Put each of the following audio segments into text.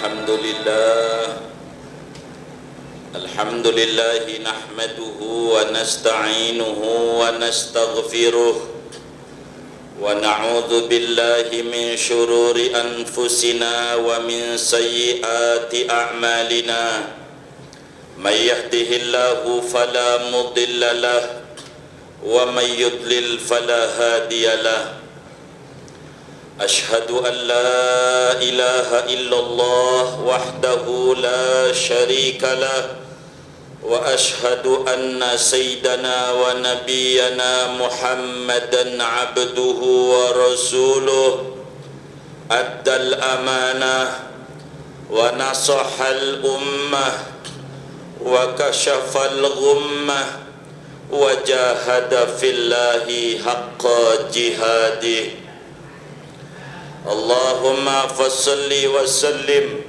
Alhamdulillah nahmaduhu wa nasta'inuhu wa nastaghfiruh wa na'udzu billahi min syururi anfusina wa min sayyiati a'malina. May yahdihillahu fala mudilla lahu wa may yudlil fala hadiyalah. Ashhadu an la ilaha illallah wahdahu la syarika lah wa ashhadu anna sayyidana wa nabiyyana Muhammadan abduhu wa rasuluh addal amanah wa nasahal ummah wa kashafal ghummah wa jahada fillahi haqqa jihadih. Allahumma fassalli wa sallim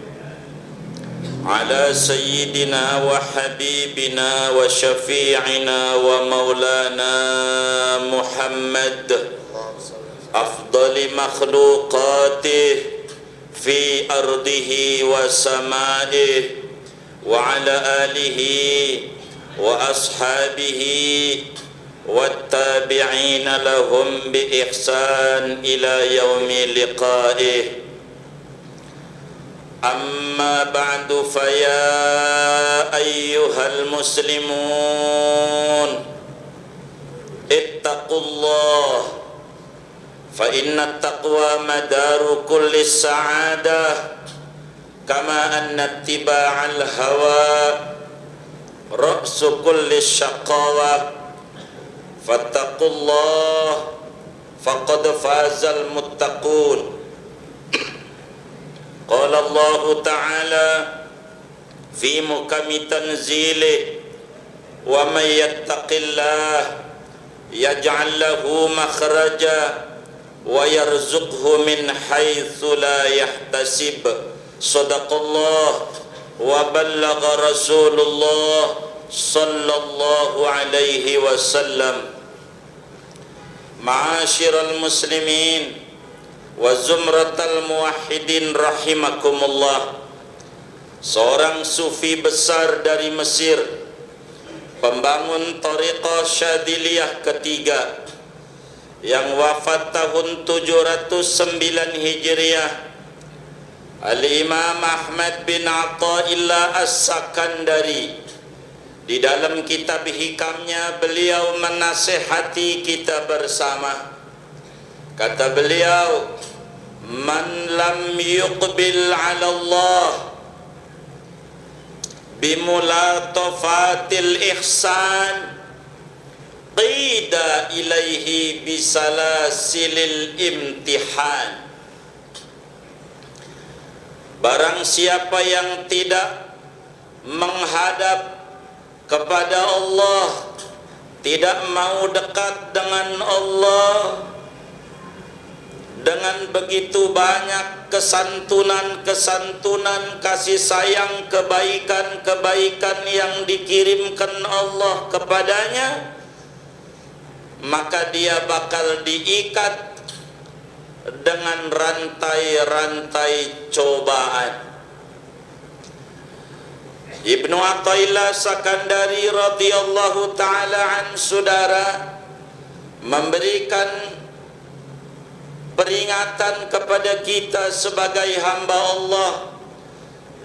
ala sayyidina wa habibina wa syafi'ina wa maulana Muhammad afdali makhluqatih fi ardihi wa sama'ih wa ala alihi wa ashabihi والتابعين لهم بإحسان إلى يوم لقائه. أما بعد فيا أيها المسلمون اتقوا الله فإن التقوى مدار كل السعادة كما أن اتباع الهوى رأس كل الشقاوة. Fattaqullah faqad fazal muttaqun. Qala Allah Ta'ala fi mukami tanzilih wa may yattaqillah yaj'al lahu makhraja wa yarzuqhu min haitsu la yahtasib. Shadaqallah wa ballagha Rasulullah sallallahu alaihi wasallam. Ma'asyiral muslimin wa zumratal muwahhidin rahimakumullah. Seorang sufi besar dari Mesir, pembangun Thariqah Syadiliyah ketiga, yang wafat tahun 709 Hijriah, Al-Imam Ahmad bin Athaillah As-Sakandari, di dalam kitab hikamnya beliau menasihati kita bersama. Kata beliau, man lam yuqbil ala Allah bimulatafatil ihsan qida ilaihi bisalasilil imtihan. Barang siapa yang tidak menghadap kepada Allah, tidak mau dekat dengan Allah dengan begitu banyak kesantunan-kesantunan, kasih sayang, kebaikan-kebaikan yang dikirimkan Allah kepadanya, maka dia bakal diikat dengan rantai-rantai cobaan. Ibnu Athaillah Sakandari radhiyallahu ta'ala an, saudara, memberikan peringatan kepada kita sebagai hamba Allah,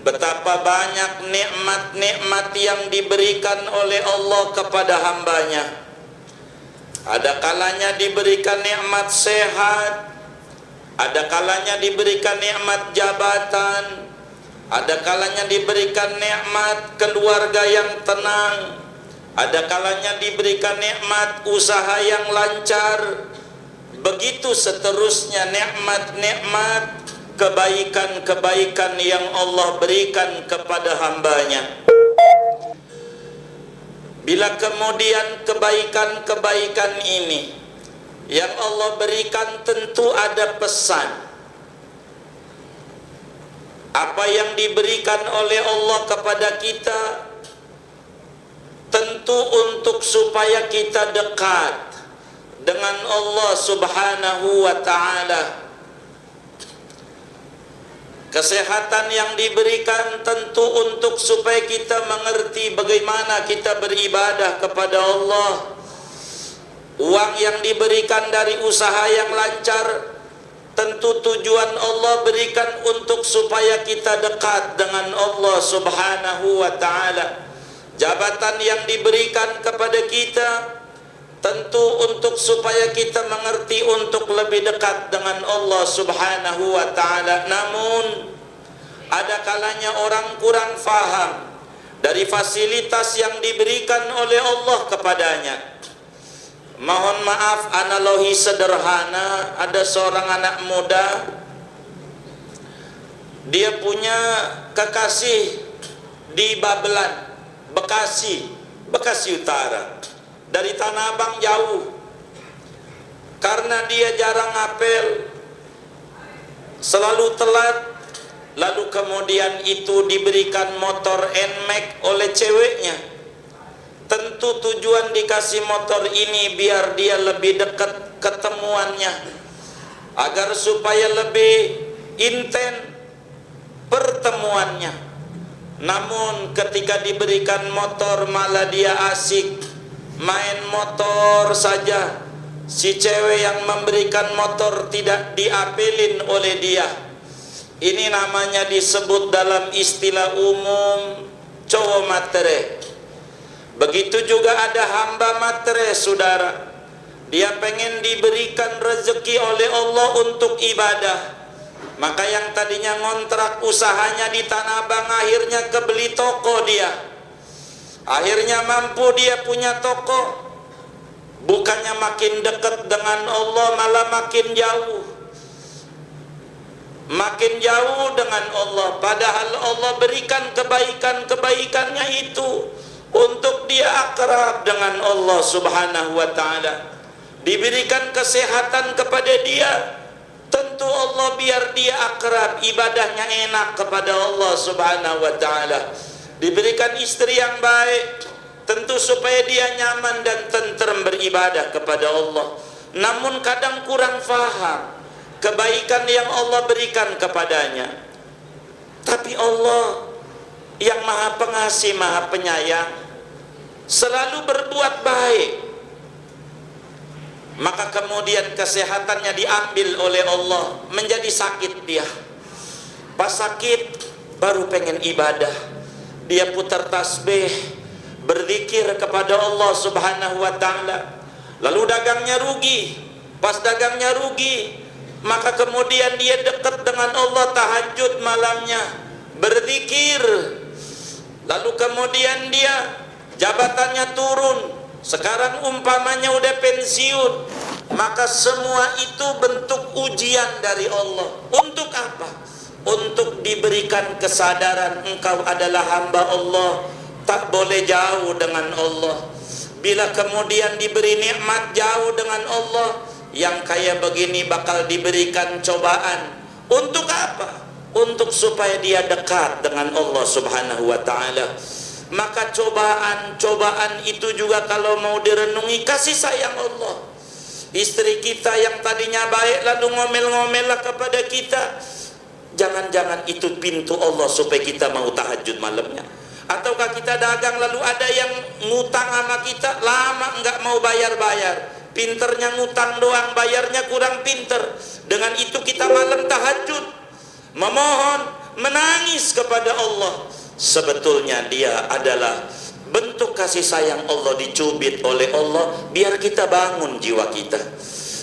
betapa banyak nikmat-nikmat yang diberikan oleh Allah kepada hambanya. Ada kalanya diberikan nikmat sehat, ada kalanya diberikan nikmat jabatan, ada kalanya diberikan nikmat keluarga yang tenang, ada kalanya diberikan nikmat usaha yang lancar. Begitu seterusnya nikmat-nikmat, kebaikan-kebaikan yang Allah berikan kepada hambanya. Bila kemudian kebaikan-kebaikan ini yang Allah berikan, tentu ada pesan. Apa yang diberikan oleh Allah kepada kita tentu untuk supaya kita dekat dengan Allah Subhanahu wa ta'ala. Kesehatan yang diberikan tentu untuk supaya kita mengerti bagaimana kita beribadah kepada Allah. Uang yang diberikan dari usaha yang lancar tentu tujuan Allah berikan untuk supaya kita dekat dengan Allah Subhanahu wa ta'ala. Jabatan yang diberikan kepada kita tentu untuk supaya kita mengerti untuk lebih dekat dengan Allah Subhanahu wa ta'ala. Namun ada kalanya orang kurang faham dari fasilitas yang diberikan oleh Allah kepadanya. Mohon maaf, analogi sederhana, ada seorang anak muda, dia punya kekasih di Babelan, Bekasi Utara. Dari Tanah Abang jauh. Karena dia jarang apel, selalu telat, lalu kemudian itu diberikan motor NMAX oleh ceweknya. Tentu tujuan dikasih motor ini biar dia lebih dekat ketemuannya, agar supaya lebih intens pertemuannya. Namun ketika diberikan motor malah dia asik main motor saja. Si cewek yang memberikan motor tidak diapelin oleh dia. Ini namanya disebut dalam istilah umum cowok matre. Begitu juga ada hamba matre, saudara. Dia pengen diberikan rezeki oleh Allah untuk ibadah. Maka yang tadinya ngontrak usahanya di Tanah Abang akhirnya kebeli toko dia. Akhirnya mampu dia punya toko. Bukannya makin dekat dengan Allah, malah makin jauh. Makin jauh dengan Allah. Padahal Allah berikan kebaikan-kebaikannya itu untuk dia akrab dengan Allah Subhanahu wa ta'ala. Diberikan kesehatan kepada dia, tentu Allah biar dia akrab, ibadahnya enak kepada Allah Subhanahu wa ta'ala. Diberikan istri yang baik, tentu supaya dia nyaman dan tenteram beribadah kepada Allah. Namun kadang kurang faham kebaikan yang Allah berikan kepadanya. Tapi Allah yang maha pengasih, maha penyayang, selalu berbuat baik. Maka kemudian kesehatannya diambil oleh Allah, menjadi sakit dia. Pas sakit baru pengen ibadah, dia putar tasbih, berzikir kepada Allah Subhanahu wa ta'ala. Lalu dagangnya rugi. Pas dagangnya rugi, maka kemudian dia dekat dengan Allah, tahajud malamnya, berzikir. Lalu kemudian dia jabatannya turun, sekarang umpamanya udah pensiun. Maka semua itu bentuk ujian dari Allah. Untuk apa? Untuk diberikan kesadaran engkau adalah hamba Allah, tak boleh jauh dengan Allah. Bila kemudian diberi nikmat jauh dengan Allah, yang kaya begini bakal diberikan cobaan. Untuk apa? Untuk supaya dia dekat dengan Allah Subhanahu wa ta'ala. Maka cobaan-cobaan itu juga kalau mau direnungi, kasih sayang Allah. Istri kita yang tadinya baik lalu ngomel-ngomellah kepada kita, jangan-jangan itu pintu Allah supaya kita mau tahajud malamnya. Ataukah kita dagang lalu ada yang ngutang sama kita, lama enggak mau bayar-bayar, pinternya ngutang doang, bayarnya kurang pinter. Dengan itu kita malam tahajud, memohon, menangis kepada Allah. Sebetulnya dia adalah bentuk kasih sayang Allah, dicubit oleh Allah biar kita bangun jiwa kita,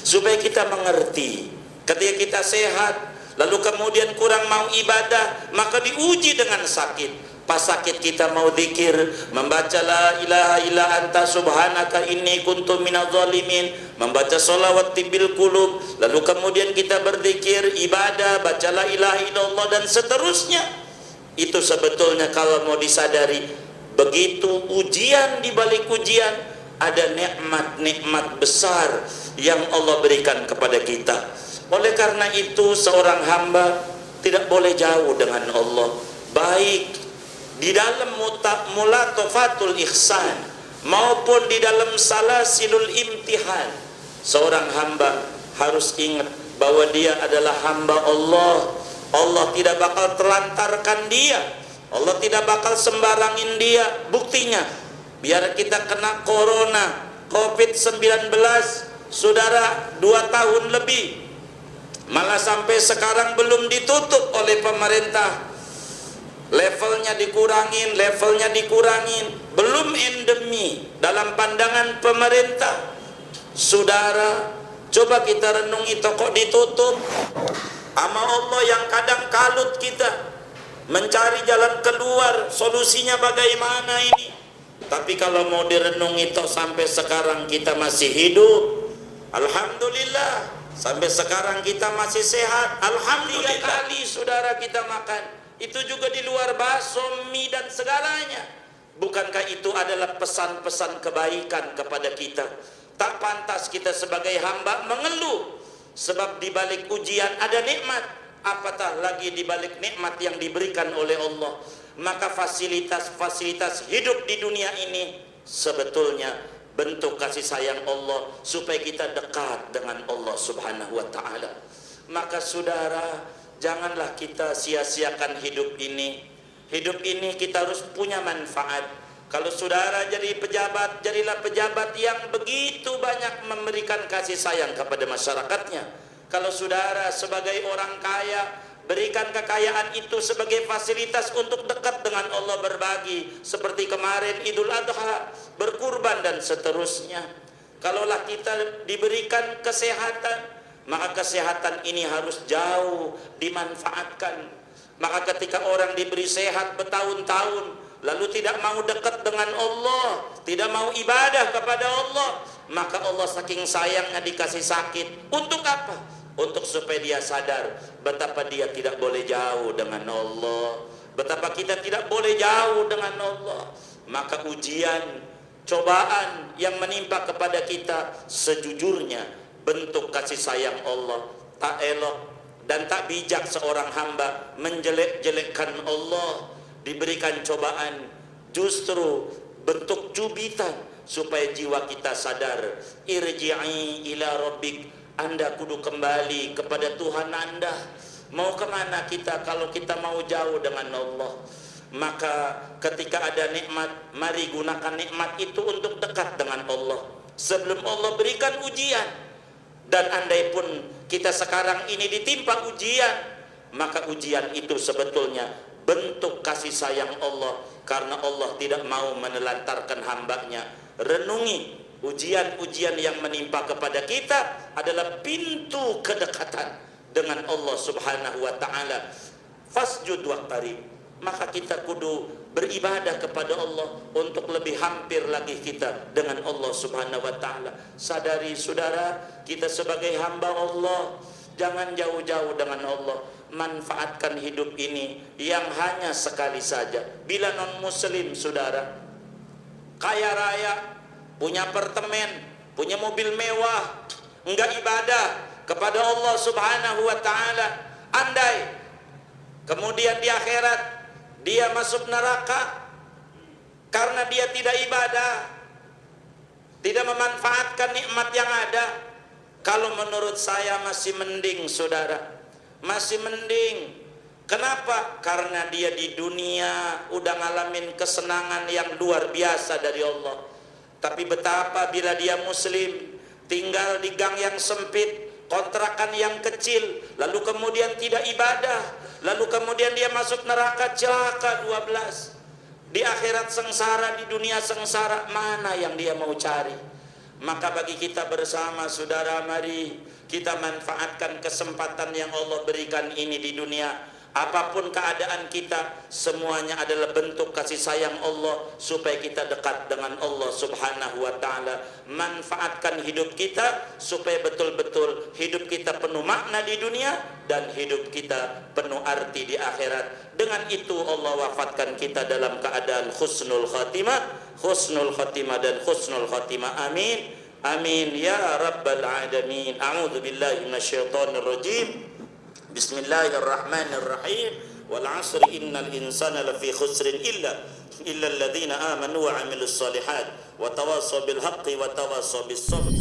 supaya kita mengerti. Ketika kita sehat lalu kemudian kurang mau ibadah, maka diuji dengan sakit. Pas sakit kita mau zikir, membaca la ilaha illa anta subhanaka inni kuntu minadz zalimin, membaca sholawat tibil qulub, lalu kemudian kita berzikir, ibadah, baca la ilaha illallah dan seterusnya. Itu sebetulnya kalau mau disadari, begitu ujian di balik ujian ada nikmat-nikmat besar yang Allah berikan kepada kita. Oleh karena itu seorang hamba tidak boleh jauh dengan Allah, baik di dalam mulatofatul ihsan maupun di dalam salasilul imtihan. Seorang hamba harus ingat bahwa dia adalah hamba Allah Allah tidak bakal terlantarkan dia. Allah tidak bakal sembarangin dia. Buktinya, biar kita kena corona, COVID-19, saudara, 2 tahun lebih, malah sampai sekarang belum ditutup oleh pemerintah. Levelnya dikurangin, belum endemi dalam pandangan pemerintah. Saudara, coba kita renungi, kok ditutup. Ama Allah yang kadang kalut kita mencari jalan keluar, solusinya bagaimana ini. Tapi kalau mau direnungi, sampai sekarang kita masih hidup, alhamdulillah. Sampai sekarang kita masih sehat, alhamdulillah. 3 kali saudara kita makan, itu juga di luar bakso, mie dan segalanya. Bukankah itu adalah pesan-pesan kebaikan kepada kita? Tak pantas kita sebagai hamba mengeluh, sebab di balik ujian ada nikmat, apatah lagi di balik nikmat yang diberikan oleh Allah. Maka fasilitas-fasilitas hidup di dunia ini sebetulnya bentuk kasih sayang Allah supaya kita dekat dengan Allah Subhanahu wa taala. Maka saudara, janganlah kita sia-siakan hidup ini. Hidup ini kita harus punya manfaat. Kalau saudara jadi pejabat, jadilah pejabat yang begitu banyak memberikan kasih sayang kepada masyarakatnya. Kalau saudara sebagai orang kaya, berikan kekayaan itu sebagai fasilitas untuk dekat dengan Allah, berbagi. Seperti kemarin Idul Adha, berkurban dan seterusnya. Kalaulah kita diberikan kesehatan, maka kesehatan ini harus jauh dimanfaatkan. Maka ketika orang diberi sehat bertahun-tahun, lalu tidak mau dekat dengan Allah, tidak mau ibadah kepada Allah, maka Allah saking sayangnya dikasih sakit. Untuk apa? Untuk supaya dia sadar betapa dia tidak boleh jauh dengan Allah, betapa kita tidak boleh jauh dengan Allah. Maka ujian, cobaan yang menimpa kepada kita sejujurnya bentuk kasih sayang Allah. Tak elok dan tak bijak seorang hamba menjelek-jelekkan Allah. Diberikan cobaan justru bentuk jubitan supaya jiwa kita sadar. Irji'i ila rabbik, Anda kudu kembali kepada Tuhan Anda. Mau kemana kita kalau kita mau jauh dengan Allah? Maka ketika ada nikmat, mari gunakan nikmat itu untuk dekat dengan Allah sebelum Allah berikan ujian. Dan andai pun kita sekarang ini ditimpa ujian, maka ujian itu sebetulnya bentuk kasih sayang Allah, karena Allah tidak mau menelantarkan hambanya. Renungi, ujian-ujian yang menimpa kepada kita adalah pintu kedekatan dengan Allah Subhanahu wa taala. Fasjud waqtarib, maka kita kudu beribadah kepada Allah untuk lebih hampir lagi kita dengan Allah Subhanahu wa taala. Sadari saudara, kita sebagai hamba Allah jangan jauh-jauh dengan Allah. Manfaatkan hidup ini yang hanya sekali saja. Bila non muslim saudara kaya raya, punya apartemen, punya mobil mewah, enggak ibadah kepada Allah Subhanahu wa taala, andai kemudian di akhirat dia masuk neraka karena dia tidak ibadah, tidak memanfaatkan nikmat yang ada. Kalau menurut saya masih mending saudara, masih mending. Kenapa? Karena dia di dunia udah ngalamin kesenangan yang luar biasa dari Allah. Tapi betapa bila dia muslim, tinggal di gang yang sempit, kontrakan yang kecil, lalu kemudian tidak ibadah, lalu kemudian dia masuk neraka, celaka 12. Di akhirat sengsara, di dunia sengsara, mana yang dia mau cari? Maka bagi kita bersama saudara, mari kita manfaatkan kesempatan yang Allah berikan ini di dunia. Apapun keadaan kita, semuanya adalah bentuk kasih sayang Allah supaya kita dekat dengan Allah Subhanahu wa taala. Manfaatkan hidup kita supaya betul-betul hidup kita penuh makna di dunia dan hidup kita penuh arti di akhirat. Dengan itu Allah wafatkan kita dalam keadaan husnul khatimah dan husnul khatimah. Amin. Amin ya rabbal alamin. A'udzu billahi minasyaitonir rajim. Bismillahirrahmanirrahim. Wal 'asri innal insana lafi khusrin illa alladhina amanu wa 'amilus solihat wa tawassaw bil haqqi wa tawassaw bis sabr.